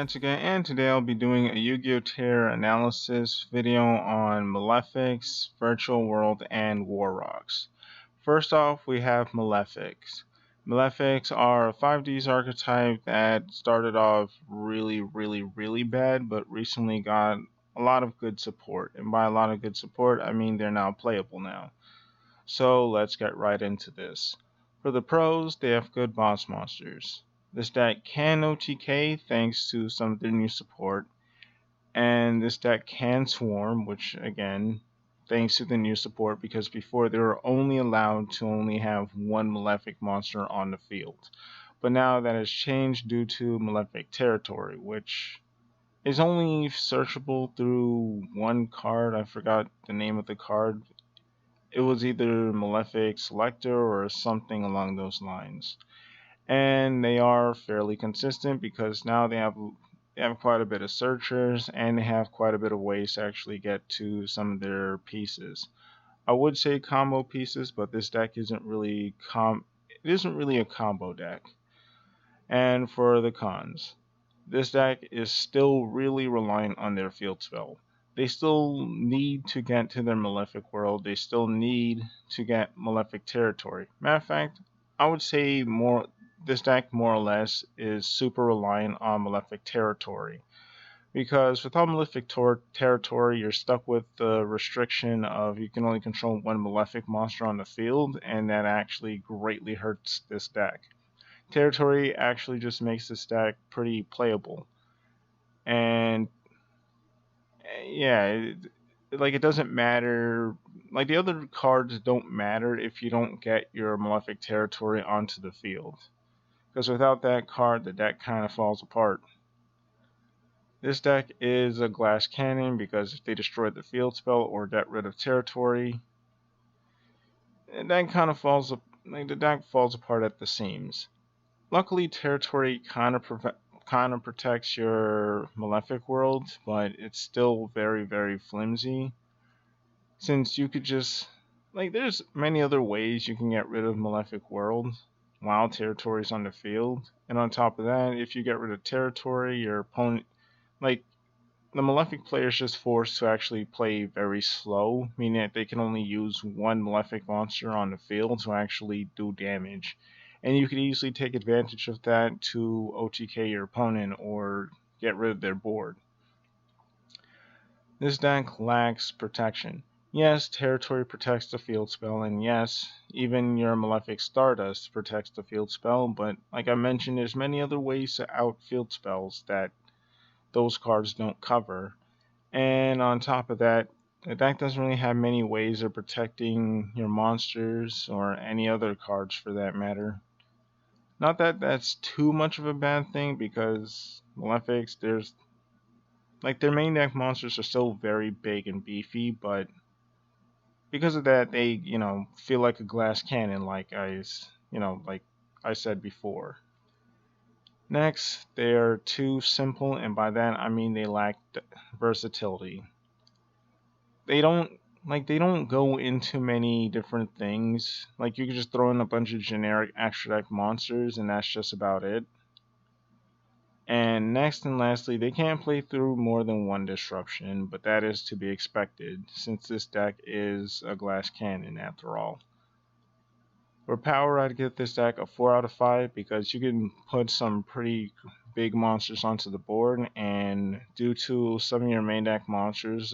once again, and today I'll be doing a Yu-Gi-Oh! Tier analysis video on Malefics, Virtual World, and War Rocks. First off, we have Malefics. Malefics are a 5Ds archetype that started off really bad, but recently got a lot of good support. And by a lot of good support, I mean they're now playable now. So let's get right into this. For the pros, they have good boss monsters. This deck can OTK thanks to some of their new support, and this deck can swarm, which again, thanks to the new support, because before they were only allowed to only have one Malefic monster on the field. But now that has changed due to Malefic territory, which is only searchable through one card. I forgot the name of the card. It was either Malefic Selector or something along those lines. And they are fairly consistent because now they have quite a bit of searchers and they have quite a bit of ways to actually get to some of their pieces. I would say combo pieces, but this deck it isn't really a combo deck. And for the cons, this deck is still really reliant on their field spell. They still need to get to their Malefic world. They still need to get Malefic territory. Matter of fact, I would say this deck more or less is super reliant on Malefic territory. Because without Malefic territory, you're stuck with the restriction of you can only control one Malefic monster on the field, and that actually greatly hurts this deck. Territory actually just makes this deck pretty playable. And yeah, it doesn't matter. Like the other cards don't matter if you don't get your Malefic territory onto the field. Because without that card, the deck kind of falls apart. This deck is a glass cannon because if they destroy the field spell or get rid of territory, the deck falls apart at the seams. Luckily, territory kind of protects your Malefic world, but it's still very flimsy. Since you could just there's many other ways you can get rid of Malefic world while territory's on the field, and on top of that, if you get rid of territory, your opponent the Malefic player is just forced to actually play very slow, meaning that they can only use one Malefic monster on the field to actually do damage. And you can easily take advantage of that to OTK your opponent or get rid of their board. This deck lacks protection. Yes, territory protects the field spell, and yes, even your Malefic Stardust protects the field spell, but like I mentioned, there's many other ways to out field spells that those cards don't cover. And on top of that, the deck doesn't really have many ways of protecting your monsters or any other cards for that matter. Not that that's too much of a bad thing because Malefics, their main deck monsters are still very big and beefy, but because of that, they feel like a glass cannon, like I said before. Next, they are too simple, and by that I mean they lack versatility. They don't go into many different things. Like you could just throw in a bunch of generic extra deck monsters, and that's just about it. And next and lastly, they can't play through more than one disruption, but that is to be expected since this deck is a glass cannon after all. For power, I'd give this deck a 4 out of 5 because you can put some pretty big monsters onto the board, and due to some of your main deck monsters,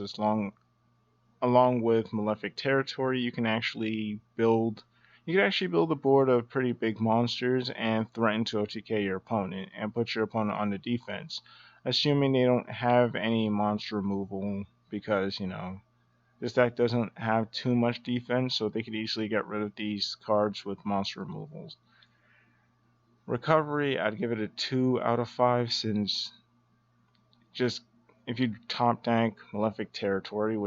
along with Malefic territory, you can actually build a board of pretty big monsters and threaten to OTK your opponent and put your opponent on the defense, assuming they don't have any monster removal because this deck doesn't have too much defense, so they could easily get rid of these cards with monster removals. Recovery, I'd give it a 2 out of 5 since just if you top deck Malefic territory,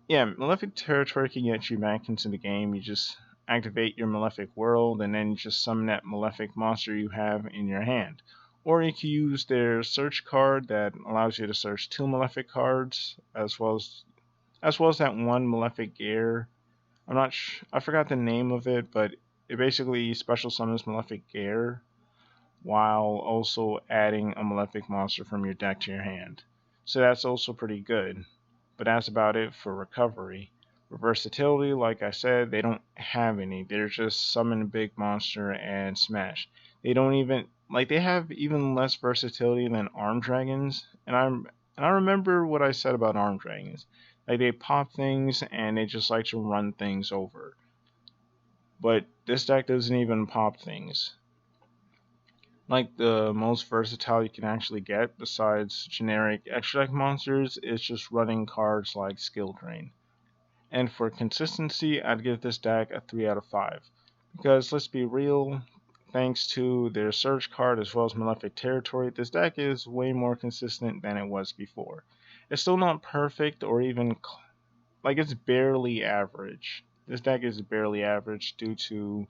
Malefic territory can get you back into the game. You just activate your Malefic world and then you just summon that Malefic monster you have in your hand. Or you can use their search card that allows you to search 2 Malefic cards, as well as that one Malefic gear. I forgot the name of it, but it basically special summons Malefic gear. while also adding a Malefic monster from your deck to your hand. So that's also pretty good. But that's about it for recovery. For versatility, like I said, they don't have any. They're just summon a big monster and smash. They don't even like they have even less versatility than armed dragons. And I remember what I said about armed dragons. Like they pop things and they just like to run things over. But this deck doesn't even pop things. Like the most versatile you can actually get besides generic extra deck monsters is just running cards like Skill Drain. And for consistency, I'd give this deck a 3 out of 5. Because let's be real, thanks to their Surge card as well as Malefic Territory, this deck is way more consistent than it was before. It's still not perfect or even like it's barely average. This deck is barely average due to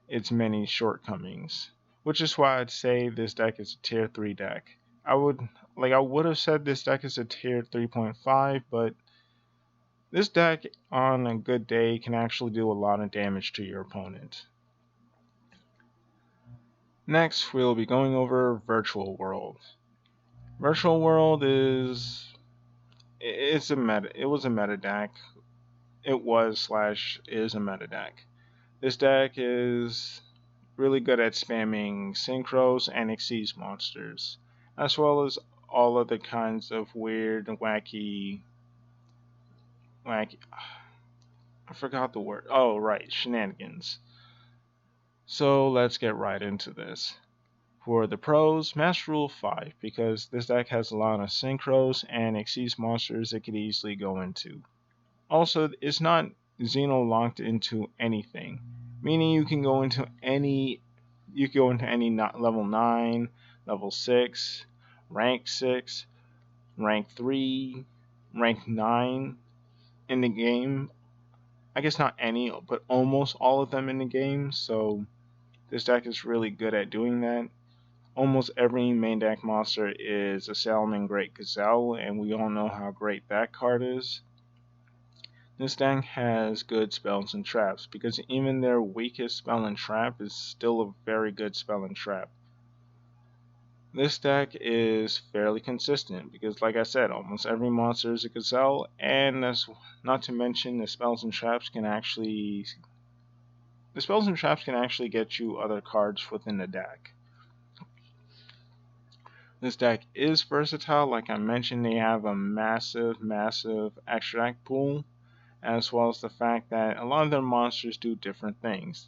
its many shortcomings, which is why I'd say this deck is a tier 3 deck. I would have said this deck is a tier 3.5, but this deck on a good day can actually do a lot of damage to your opponent. Next, we'll be going over Virtual World. Virtual World it's a meta. It was a meta deck. It was slash is a meta deck. This deck is really good at spamming synchros and exceeds monsters, as well as all other kinds of weird, wacky. I forgot the word. Oh, right, shenanigans. So let's get right into this. For the pros, Master Rule 5, because this deck has a lot of synchros and exceeds monsters it could easily go into. Also, it's not Xeno locked into anything, meaning you can go into any level 9, level 6, rank 6, rank 3, rank 9 in the game. I guess not any, but almost all of them in the game. So this deck is really good at doing that. Almost every main deck monster is a Salmon Great Gazelle, and we all know how great that card is. This deck has good spells and traps, because even their weakest spell and trap is still a very good spell and trap. This deck is fairly consistent, because like I said, almost every monster is a Gazelle, and that's not to mention the spells and traps can actually get you other cards within the deck. This deck is versatile. Like I mentioned, they have a massive extract pool, as well as the fact that a lot of their monsters do different things.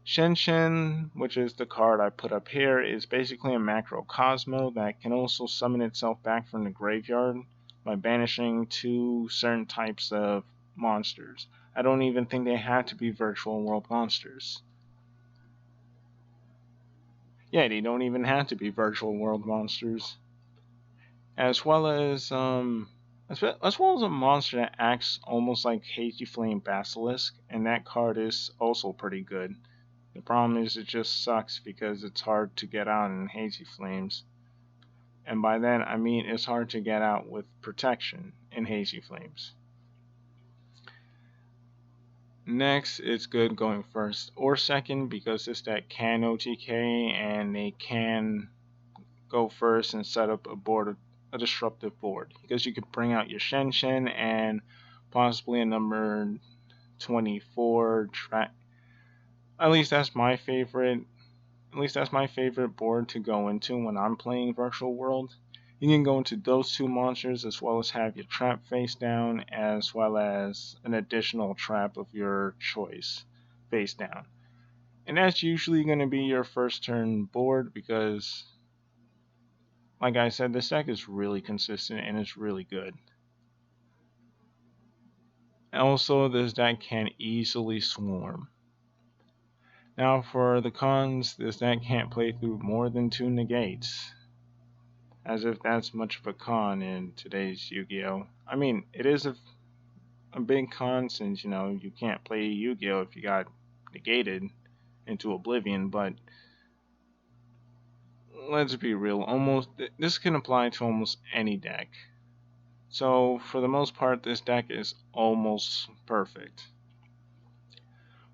Shen Shen, which is the card I put up here, is basically a macrocosmo that can also summon itself back from the graveyard by banishing 2 certain types of monsters. I don't even think they have to be virtual world monsters. Yeah, they don't even have to be virtual world monsters. As well as a monster that acts almost like Hazy Flame Basilisk, and that card is also pretty good. The problem is it just sucks because it's hard to get out in Hazy Flames. And by that I mean it's hard to get out with protection in Hazy Flames. Next, it's good going first or second because this deck can OTK and they can go first and set up a disruptive board. Because you could bring out your Shen Shen and possibly a number 24 track. At least that's my favorite board to go into when I'm playing Virtual World. You can go into those 2 monsters as well as have your trap face down, as well as an additional trap of your choice face down. And that's usually going to be your first turn board because, like I said, this deck is really consistent and it's really good. Also, this deck can easily swarm. Now for the cons, this deck can't play through more than 2 negates. As if that's much of a con in today's Yu-Gi-Oh! I mean, it is a big con since, you can't play Yu-Gi-Oh! If you got negated into oblivion, but let's be real, this can apply to almost any deck. So, for the most part, this deck is almost perfect.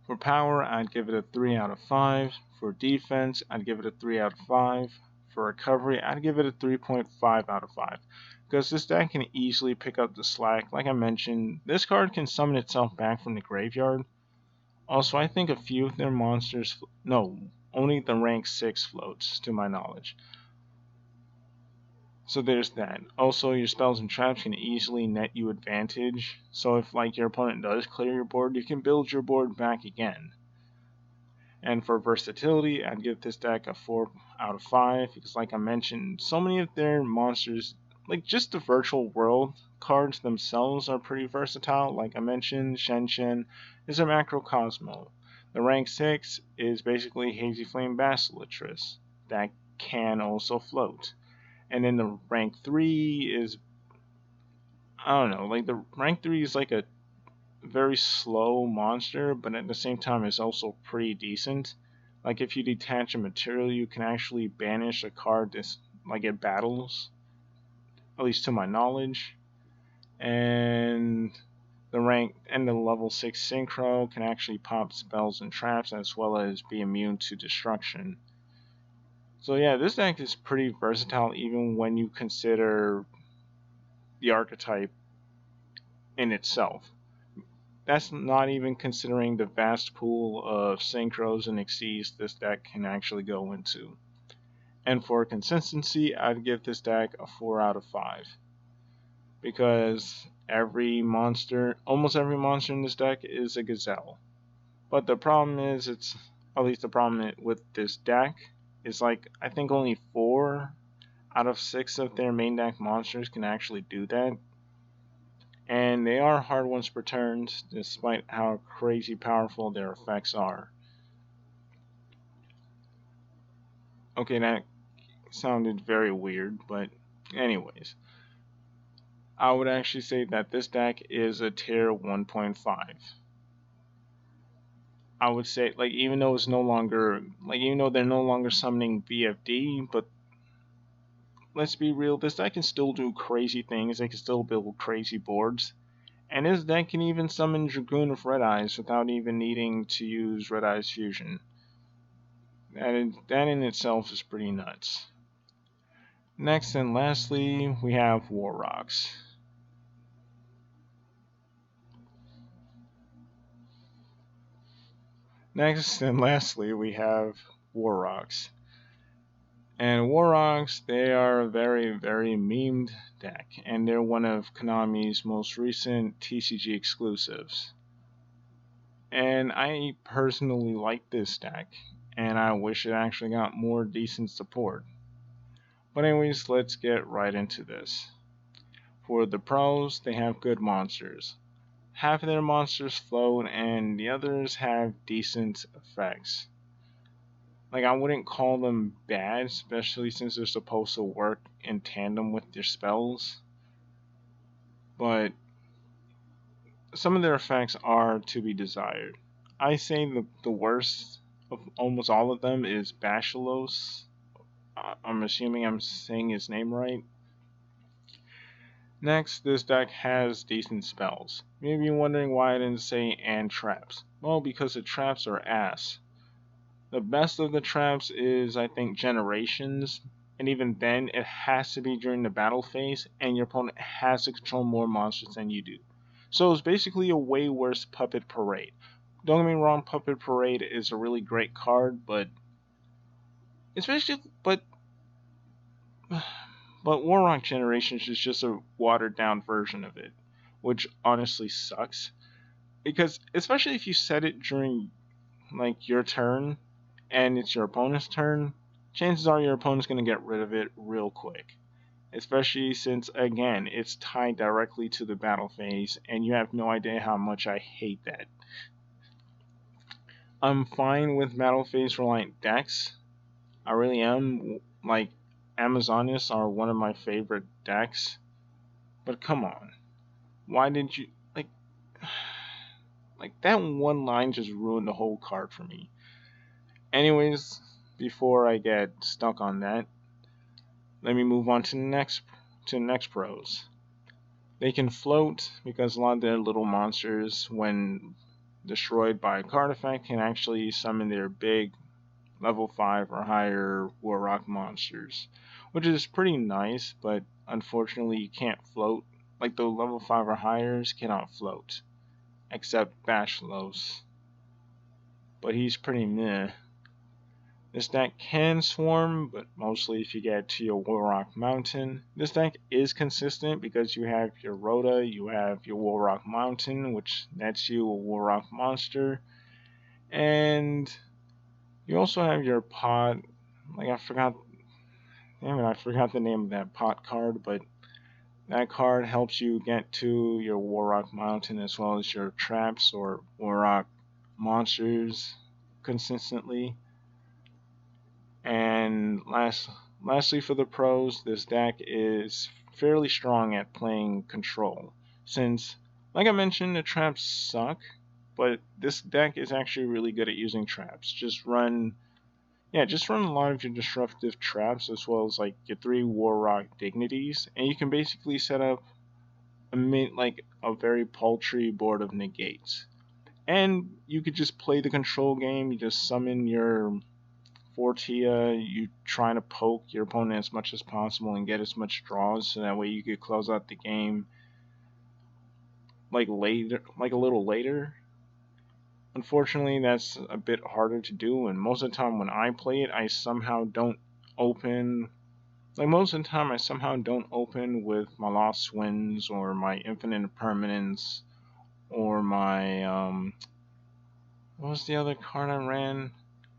For power, I'd give it a 3 out of 5. For defense, I'd give it a 3 out of 5. For recovery, I'd give it a 3.5 out of 5. Because this deck can easily pick up the slack. Like I mentioned, this card can summon itself back from the graveyard. Also, I think a few of their monsters, no, only the rank 6 floats, to my knowledge. So there's that. Also, your spells and traps can easily net you advantage. So if like your opponent does clear your board, you can build your board back again. And for versatility, I'd give this deck a 4 out of 5 because, like I mentioned, so many of their monsters, like just the virtual world cards themselves, are pretty versatile. Like I mentioned, Shen is a macrocosmo. The rank 6 is basically Hazy Flame Basilitress that can also float. And then the rank 3 is, I don't know, like the rank 3 is like a very slow monster, but at the same time it's also pretty decent. Like if you detach a material, you can actually banish a card that's like it battles, at least to my knowledge. And the level 6 synchro can actually pop spells and traps as well as be immune to destruction. So yeah, this deck is pretty versatile even when you consider the archetype in itself. That's not even considering the vast pool of synchros and exceeds this deck can actually go into. And for consistency, I'd give this deck a 4 out of 5. Because almost every monster in this deck is a gazelle. But the problem is, at least the problem with this deck, is like, I think only 4 out of 6 of their main deck monsters can actually do that. And they are hard ones per turn, despite how crazy powerful their effects are. Okay, that sounded very weird, but anyways. I would actually say that this deck is a tier 1.5. I would say, like, even though they're no longer summoning VFD, but let's be real, this deck can still do crazy things, they can still build crazy boards. And this deck can even summon Dragoon of Red Eyes without even needing to use Red Eyes Fusion. That in itself is pretty nuts. Next and lastly, we have War Rocks. Next and lastly, we have War Rocks. And War Rocks, they are a very, very memed deck, and they're one of Konami's most recent TCG exclusives. And I personally like this deck, and I wish it actually got more decent support. But anyways, let's get right into this. For the pros, they have good monsters. Half of their monsters float, and the others have decent effects. Like, I wouldn't call them bad, especially since they're supposed to work in tandem with their spells. But some of their effects are to be desired. I say the worst of almost all of them is Bashalos. I'm assuming I'm saying his name right. Next, this deck has decent spells. Maybe you're wondering why I didn't say and traps. Well, because the traps are ass. The best of the traps is, I think, Generations, and even then, it has to be during the battle phase, and your opponent has to control more monsters than you do. So it's basically a way worse Puppet Parade. Don't get me wrong, Puppet Parade is a really great card, but Warrock Generations is just a watered down version of it, which honestly sucks. Because especially if you set it during like your turn and it's your opponent's turn, chances are your opponent's going to get rid of it real quick. Especially since, again, it's tied directly to the battle phase, and you have no idea how much I hate that. I'm fine with battle phase reliant decks. I really am. Like, Amazonas are one of my favorite decks. But come on. Why did you. Like, that one line just ruined the whole card for me. Anyways, before I get stuck on that, let me move on to the next pros. They can float because a lot of their little monsters, when destroyed by a card effect, can actually summon their big level 5 or higher Warrock monsters, which is pretty nice, but unfortunately you can't float. Like the level 5 or higher's cannot float, except Bashlos, but he's pretty meh. This deck can swarm, but mostly if you get to your Warrock Mountain. This deck is consistent because you have your Rhoda, you have your Warrock Mountain, which nets you a Warrock monster, and you also have your pot. Like I forgot the name of that pot card, but that card helps you get to your Warrock Mountain as well as your traps or Warrock monsters consistently. And lastly, for the pros, this deck is fairly strong at playing control. Since, like I mentioned, the traps suck, but this deck is actually really good at using traps. Just run a lot of your disruptive traps as well as like your 3 Warrock dignities, and you can basically set up a very paltry board of negates. And you could just play the control game. You just summon your Fortia, you trying to poke your opponent as much as possible and get as much draws, so that way you could close out the game like a little later. Unfortunately, that's a bit harder to do, and most of the time when I play it, I somehow don't open. Like most of the time, I somehow don't open with my Lost Winds or my Infinite Permanence or my what was the other card I ran?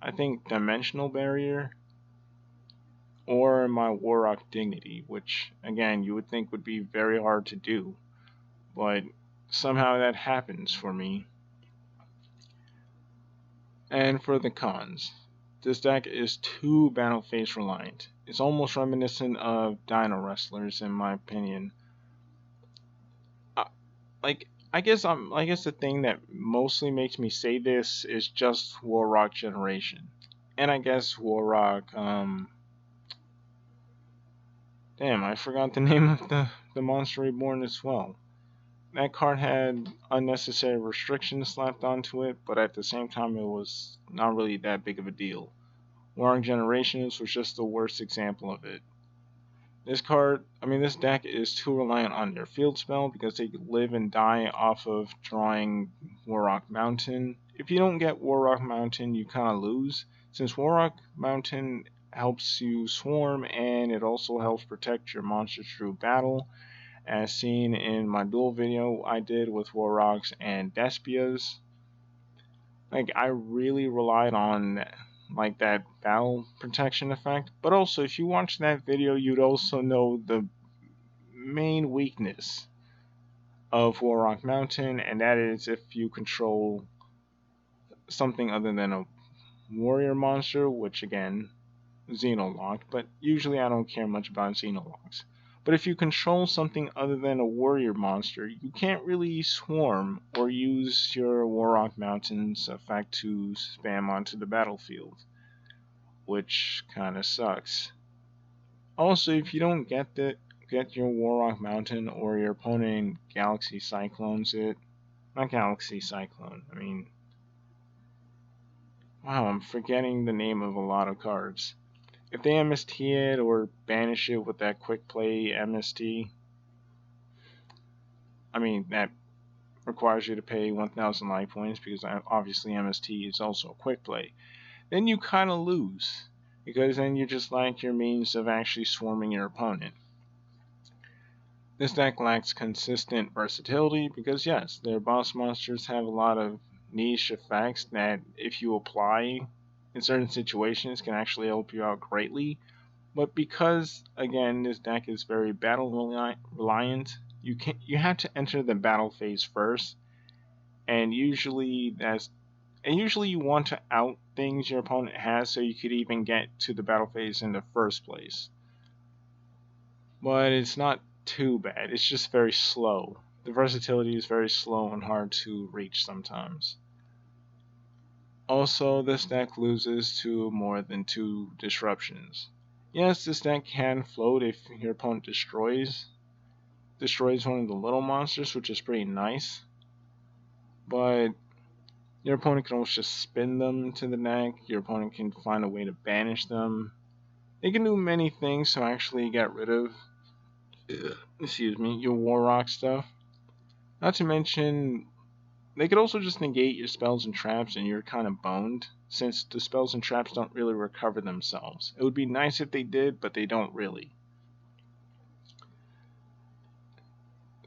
I think Dimensional Barrier or my Warrock Dignity, which again you would think would be very hard to do, but somehow that happens for me. And for the cons, this deck is too battle phase reliant. It's almost reminiscent of Dino Wrestlers, in my opinion. I guess the thing that mostly makes me say this is just Warrock generation, and I guess Warrock. Damn, I forgot the name of the monster reborn as well. That card had unnecessary restrictions slapped onto it, but at the same time, it was not really that big of a deal. Warring Generations was just the worst example of it. This deck is too reliant on their field spell because they live and die off of drawing Warrock Mountain. If you don't get Warrock Mountain, you kind of lose, since Warrock Mountain helps you swarm and it also helps protect your monsters through battle, as seen in my duel video I did with Warrocks and Despias. Like I really relied on that battle protection effect. But also, if you watch that video, you'd also know the main weakness of Warrock Mountain, and that is if you control something other than a warrior monster, which again, Xenolocked, but usually I don't care much about Xenolocks. But if you control something other than a warrior monster, you can't really swarm or use your Warrock Mountain's effect to spam onto the battlefield, which kinda sucks. Also, if you don't get your Warrock Mountain or your opponent Galaxy Cyclones it, not Galaxy Cyclone, wow, I'm forgetting the name of a lot of cards. If they MST it or banish it with that quick play MST, that requires you to pay 1,000 life points because obviously MST is also a quick play, then you kind of lose because then you just lack your means of actually swarming your opponent. This deck lacks consistent versatility because, yes, their boss monsters have a lot of niche effects that, if you apply in certain situations, can actually help you out greatly. But because, again, this deck is very battle reliant, you have to enter the battle phase first, and usually you want to out things your opponent has so you could even get to the battle phase in the first place. But it's not too bad. It's just very slow. The versatility is very slow and hard to reach sometimes. Also, this deck loses to more than 2 disruptions. Yes, this deck can float if your opponent destroys one of the little monsters, which is pretty nice. But Your opponent can also just spin them to the deck. Your opponent can find a way to banish them. They can do many things to actually get rid of, excuse me, your War Rock stuff. Not to mention, they could also just negate your spells and traps, and you're kind of boned, since the spells and traps don't really recover themselves. It would be nice if they did, but they don't really.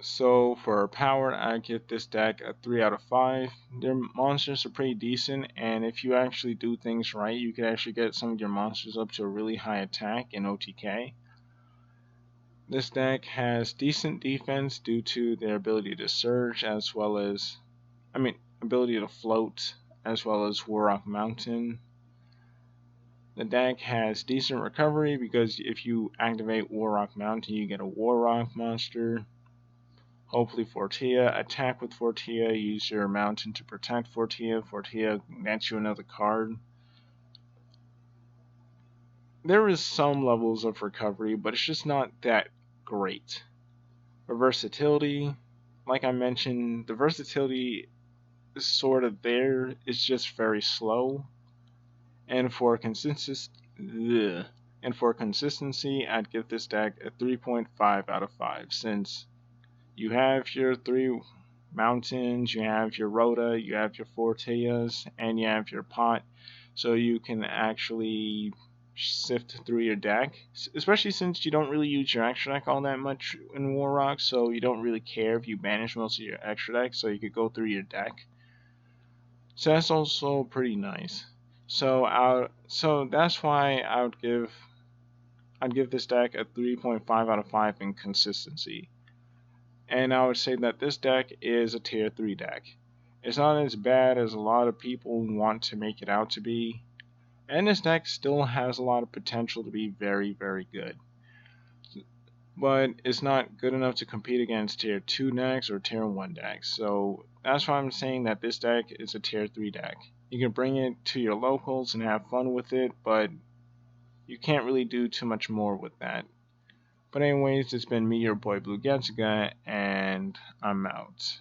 So for power, I give this deck a 3 out of 5. Their monsters are pretty decent, and if you actually do things right, you could actually get some of your monsters up to a really high attack in OTK. This deck has decent defense due to their ability to surge, as well as, ability to float, as well as Warrock Mountain. The deck has decent recovery because if you activate Warrock Mountain, you get a Warrock monster. Hopefully Fortia. Attack with Fortia. Use your mountain to protect Fortia. Fortia nets you another card. There is some levels of recovery, but it's just not that great. For versatility, like I mentioned, the versatility is sort of there. It's just very slow. And for consistency, I'd give this deck a 3.5 out of 5 since you have your 3 mountains, you have your Rhoda, you have your Fortias, and you have your pot, so you can actually sift through your deck, especially since you don't really use your extra deck all that much in War Rock, so you don't really care if you banish most of your extra deck, so you could go through your deck. So that's also pretty nice. So that's why I'd give this deck a 3.5 out of 5 in consistency. And I would say that this deck is a tier 3 deck. It's not as bad as a lot of people want to make it out to be, and this deck still has a lot of potential to be very, very good. But it's not good enough to compete against tier 2 decks or tier 1 decks, so that's why I'm saying that this deck is a tier 3 deck. You can bring it to your locals and have fun with it, but you can't really do too much more with that. But anyways, it's been me, your boy Blue Getsuga, and I'm out.